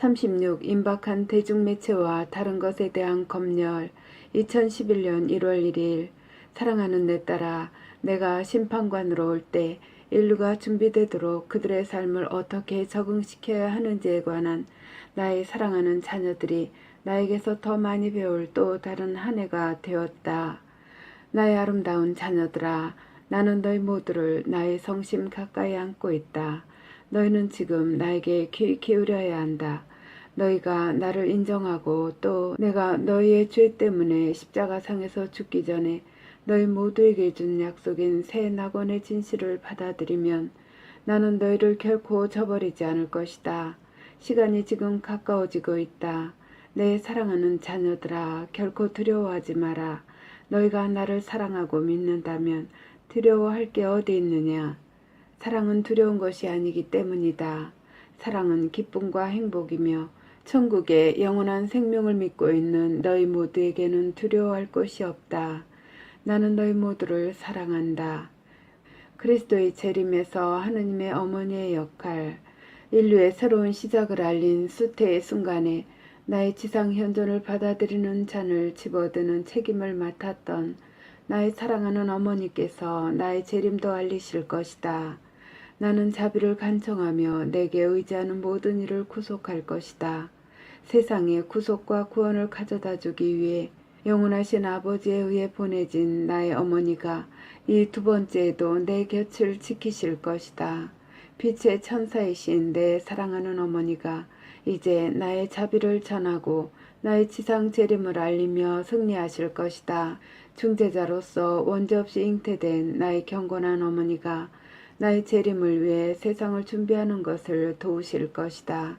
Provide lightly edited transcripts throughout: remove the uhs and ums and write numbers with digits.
36. 임박한 대중매체와 다른 것에 대한 검열. 2011년 1월 1일. 사랑하는 내 딸아, 내가 심판관으로 올 때 인류가 준비되도록 그들의 삶을 어떻게 적응시켜야 하는지에 관한 나의 사랑하는 자녀들이 나에게서 더 많이 배울 또 다른 한 해가 되었다. 나의 아름다운 자녀들아, 나는 너희 모두를 나의 성심 가까이 안고 있다. 너희는 지금 나에게 귀 기울여야 한다. 너희가 나를 인정하고 또 내가 너희의 죄 때문에 십자가상에서 죽기 전에 너희 모두에게 준 약속인 새 낙원의 진실을 받아들이면 나는 너희를 결코 저버리지 않을 것이다. 시간이 지금 가까워지고 있다. 내 사랑하는 자녀들아, 결코 두려워하지 마라. 너희가 나를 사랑하고 믿는다면 두려워할 게 어디 있느냐. 사랑은 두려운 것이 아니기 때문이다. 사랑은 기쁨과 행복이며 천국의 영원한 생명을 믿고 있는 너희 모두에게는 두려워할 것이 없다. 나는 너희 모두를 사랑한다. 그리스도의 재림에서 하느님의 어머니의 역할, 인류의 새로운 시작을 알린 수태의 순간에 나의 지상 현존을 받아들이는 잔을 집어드는 책임을 맡았던 나의 사랑하는 어머니께서 나의 재림도 알리실 것이다. 나는 자비를 간청하며 내게 의지하는 모든 이를 구속할 것이다. 세상에 구속과 구원을 가져다 주기 위해 영원하신 아버지에 의해 보내진 나의 어머니가 이 두 번째에도 내 곁을 지키실 것이다. 빛의 천사이신 내 사랑하는 어머니가 이제 나의 자비를 전하고 나의 지상 재림을 알리며 승리하실 것이다. 중재자로서 원죄없이 잉태된 나의 경건한 어머니가 나의 재림을 위해 세상을 준비하는 것을 도우실 것이다.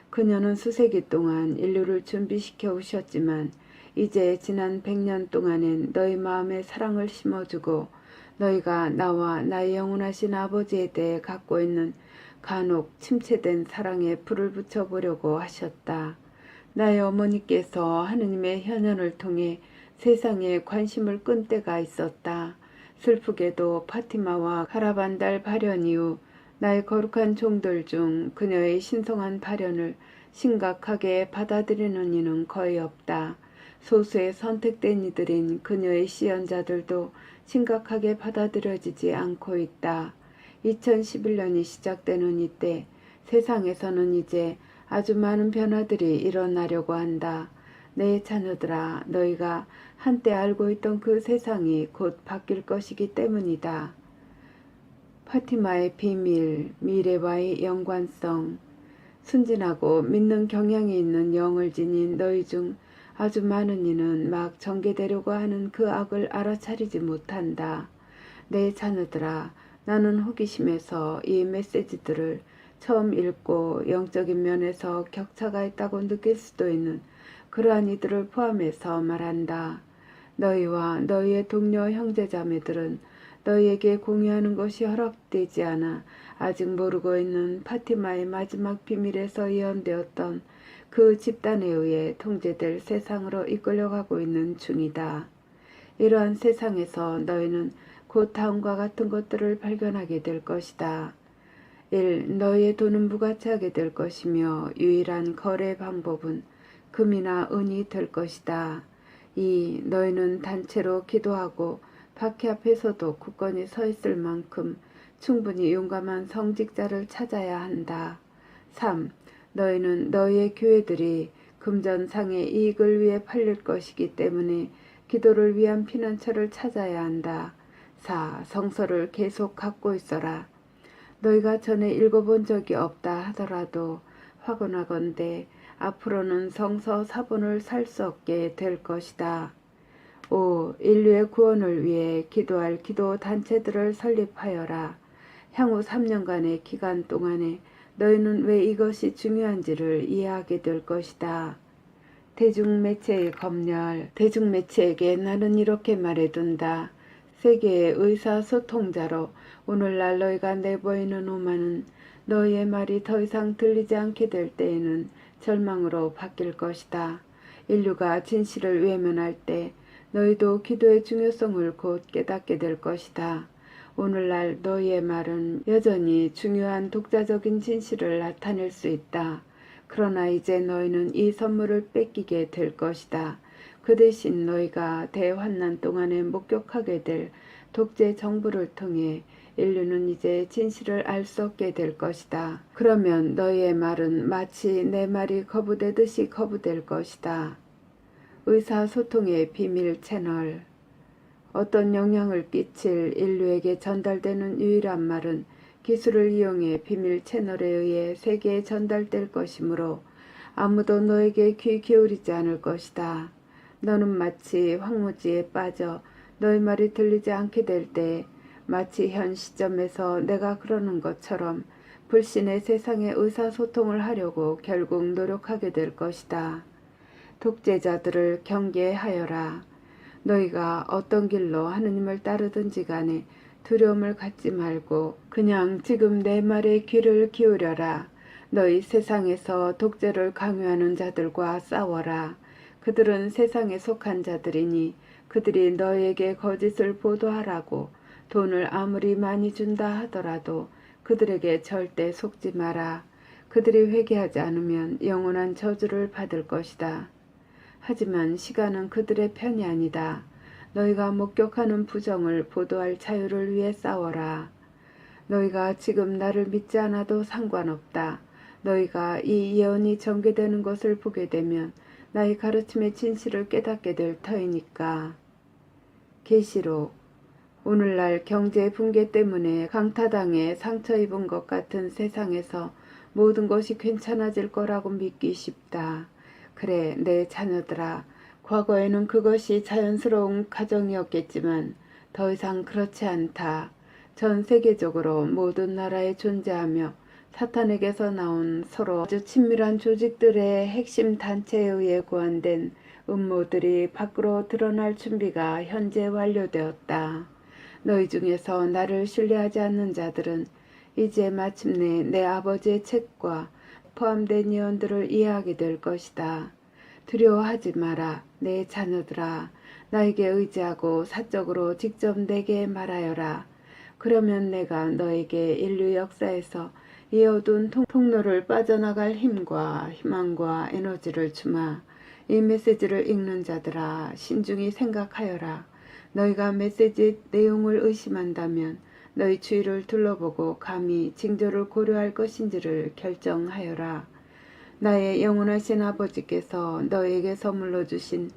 그녀는 수세기 동안 인류를 준비시켜 오셨지만 이제 지난 100년 동안엔 너희 마음에 사랑을 심어주고 너희가 나와 나의 영원하신 아버지에 대해 갖고 있는 간혹 침체된 사랑에 불을 붙여보려고 하셨다. 나의 어머니께서 하느님의 현현을 통해 세상에 관심을 끈 때가 있었다. 슬프게도 파티마와 가라반달 발현 이후 나의 거룩한 종들 중 그녀의 신성한 발현을 심각하게 받아들이는 이는 거의 없다. 소수의 선택된 이들인 그녀의 시연자들도 심각하게 받아들여지지 않고 있다. 2011년이 시작되는 이때 세상에서는 이제 아주 많은 변화들이 일어나려고 한다. 내 자녀들아, 너희가 한때 알고 있던 그 세상이 곧 바뀔 것이기 때문이다. 파티마의 비밀, 미래와의 연관성. 순진하고 믿는 경향이 있는 영을 지닌 너희 중 아주 많은 이는 막 전개되려고 하는 그 악을 알아차리지 못한다. 내 자녀들아, 나는 호기심에서 이 메시지들을 처음 읽고 영적인 면에서 격차가 있다고 느낄 수도 있는 그러한 이들을 포함해서 말한다. 너희와 너희의 동료 형제자매들은 너희에게 공유하는 것이 허락되지 않아 아직 모르고 있는 파티마의 마지막 비밀에서 예언되었던 그 집단에 의해 통제될 세상으로 이끌려가고 있는 중이다. 이러한 세상에서 너희는 곧 다음과 같은 것들을 발견하게 될 것이다. 1. 너희의 돈은 무가치하게 될 것이며 유일한 거래 방법은 금이나 은이 될 것이다. 2. 너희는 단체로 기도하고 박해 앞에서도 굳건히 서 있을 만큼 충분히 용감한 성직자를 찾아야 한다. 3. 너희는 너희의 교회들이 금전상의 이익을 위해 팔릴 것이기 때문에 기도를 위한 피난처를 찾아야 한다. 4. 성서를 계속 갖고 있어라. 너희가 전에 읽어본 적이 없다 하더라도 확언하건대 앞으로는 성서 사본을 살 수 없게 될 것이다. 5. 인류의 구원을 위해 기도할 기도 단체들을 설립하여라. 향후 3년간의 기간 동안에 너희는 왜 이것이 중요한지를 이해하게 될 것이다. 대중매체의 검열. 대중매체에게 나는 이렇게 말해둔다. 세계의 의사소통자로 오늘날 너희가 내보이는 오만은 너희의 말이 더 이상 들리지 않게 될 때에는 절망으로 바뀔 것이다. 인류가 진실을 외면할 때 너희도 기도의 중요성을 곧 깨닫게 될 것이다. 오늘날 너희의 말은 여전히 중요한 독자적인 진실을 나타낼 수 있다. 그러나 이제 너희는 이 선물을 뺏기게 될 것이다. 그 대신 너희가 대환난 동안에 목격하게 될 독재 정부를 통해 인류는 이제 진실을 알 수 없게 될 것이다. 그러면 너희의 말은 마치 내 말이 거부되듯이 거부될 것이다. 의사소통의 비밀 채널. 어떤 영향을 끼칠 인류에게 전달되는 유일한 말은 기술을 이용해 비밀 채널에 의해 세계에 전달될 것이므로 아무도 너에게 귀 기울이지 않을 것이다. 너는 마치 황무지에 빠져 너희 말이 들리지 않게 될 때 마치 현 시점에서 내가 그러는 것처럼 불신의 세상에 의사소통을 하려고 결국 노력하게 될 것이다. 독재자들을 경계하여라. 너희가 어떤 길로 하느님을 따르든지 간에 두려움을 갖지 말고 그냥 지금 내 말에 귀를 기울여라. 너희 세상에서 독재를 강요하는 자들과 싸워라. 그들은 세상에 속한 자들이니 그들이 너희에게 거짓을 보도하라고 돈을 아무리 많이 준다 하더라도 그들에게 절대 속지 마라. 그들이 회개하지 않으면 영원한 저주를 받을 것이다. 하지만 시간은 그들의 편이 아니다. 너희가 목격하는 부정을 보도할 자유를 위해 싸워라. 너희가 지금 나를 믿지 않아도 상관없다. 너희가 이 예언이 전개되는 것을 보게 되면 나의 가르침의 진실을 깨닫게 될 터이니까. 계시록. 오늘날 경제 붕괴 때문에 강타당해 상처 입은 것 같은 세상에서 모든 것이 괜찮아질 거라고 믿기 쉽다. 그래, 내 자녀들아. 과거에는 그것이 자연스러운 가정이었겠지만 더 이상 그렇지 않다. 전 세계적으로 모든 나라에 존재하며 사탄에게서 나온 서로 아주 친밀한 조직들의 핵심 단체에 의해 고안된 음모들이 밖으로 드러날 준비가 현재 완료되었다. 너희 중에서 나를 신뢰하지 않는 자들은 이제 마침내 내 아버지의 책과 포함된 예언들을 이해하게 될 것이다. 두려워하지 마라. 내 자녀들아. 나에게 의지하고 사적으로 직접 내게 말하여라. 그러면 내가 너에게 인류 역사에서 이 어두운 통로를 빠져나갈 힘과 희망과 에너지를 주마. 이 메시지를 읽는 자들아, 신중히 생각하여라. 너희가 메시지 내용을 의심한다면 너희 주위를 둘러보고 감히 징조를 고려할 것인지를 결정하여라. 나의 영원하신 아버지께서 너에게 선물로 주신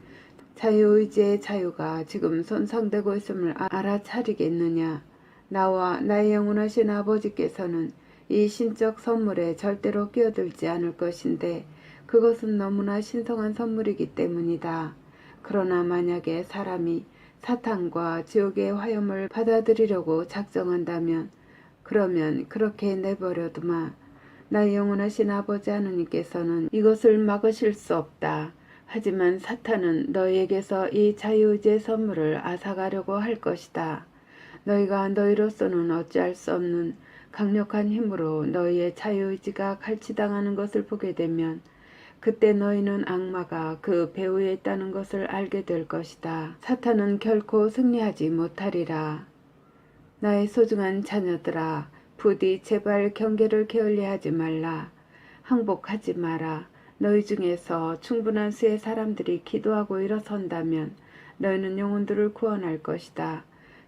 자유의지의 자유가 지금 손상되고 있음을 알아차리겠느냐. 나와 나의 영원하신 아버지께서는 이 신적 선물에 절대로 끼어들지 않을 것인데 그것은 너무나 신성한 선물이기 때문이다. 그러나 만약에 사람이 사탄과 지옥의 화염을 받아들이려고 작정한다면 그러면 그렇게 내버려두마. 나의 영원하신 아버지 하느님께서는 이것을 막으실 수 없다. 하지만 사탄은 너희에게서 이 자유의지의 선물을 앗아가려고 할 것이다. 너희가 너희로서는 어찌할 수 없는 강력한 힘으로 너희의 자유의지가 갈취당하는 것을 보게 되면 그때 너희는 악마가 그 배후에 있다는 것을 알게 될 것이다. 사탄은 결코 승리하지 못하리라. 나의 소중한 자녀들아, 부디 제발 경계를 게을리하지 말라. 항복하지 마라. 너희 중에서 충분한 수의 사람들이 기도하고 일어선다면 너희는 영혼들을 구원할 것이다.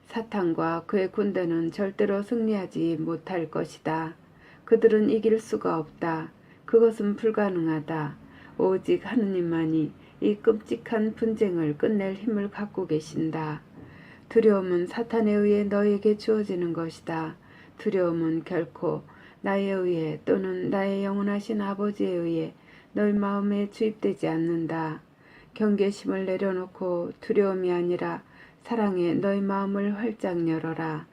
사탄과 그의 군대는 절대로 승리하지 못할 것이다. 그들은 이길 수가 없다. 그것은 불가능하다. 오직 하느님만이 이 끔찍한 분쟁을 끝낼 힘을 갖고 계신다. 두려움은 사탄에 의해 너에게 주어지는 것이다. 두려움은 결코 나에 의해 또는 나의 영원하신 아버지에 의해 너희 마음에 주입되지 않는다. 경계심을 내려놓고 두려움이 아니라 사랑에 너희 마음을 활짝 열어라.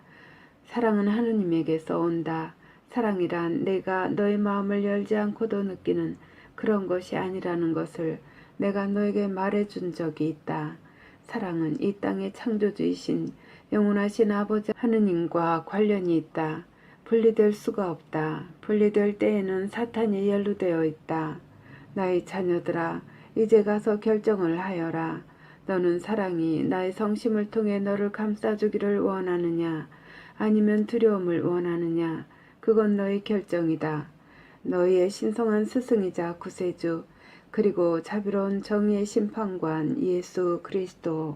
사랑은 하느님에게서 온다. 사랑이란 내가 너희 마음을 열지 않고도 느끼는 그런 것이 아니라는 것을 내가 너에게 말해준 적이 있다. 사랑은 이 땅의 창조주이신 영원하신 아버지 하느님과 관련이 있다. 분리될 수가 없다. 분리될 때에는 사탄이 연루되어 있다. 나의 자녀들아, 이제 가서 결정을 하여라. 너는 사랑이 나의 성심을 통해 너를 감싸주기를 원하느냐, 아니면 두려움을 원하느냐. 그건 너의 결정이다. 너희의 신성한 스승이자 구세주 그리고 자비로운 정의의 심판관 예수 그리스도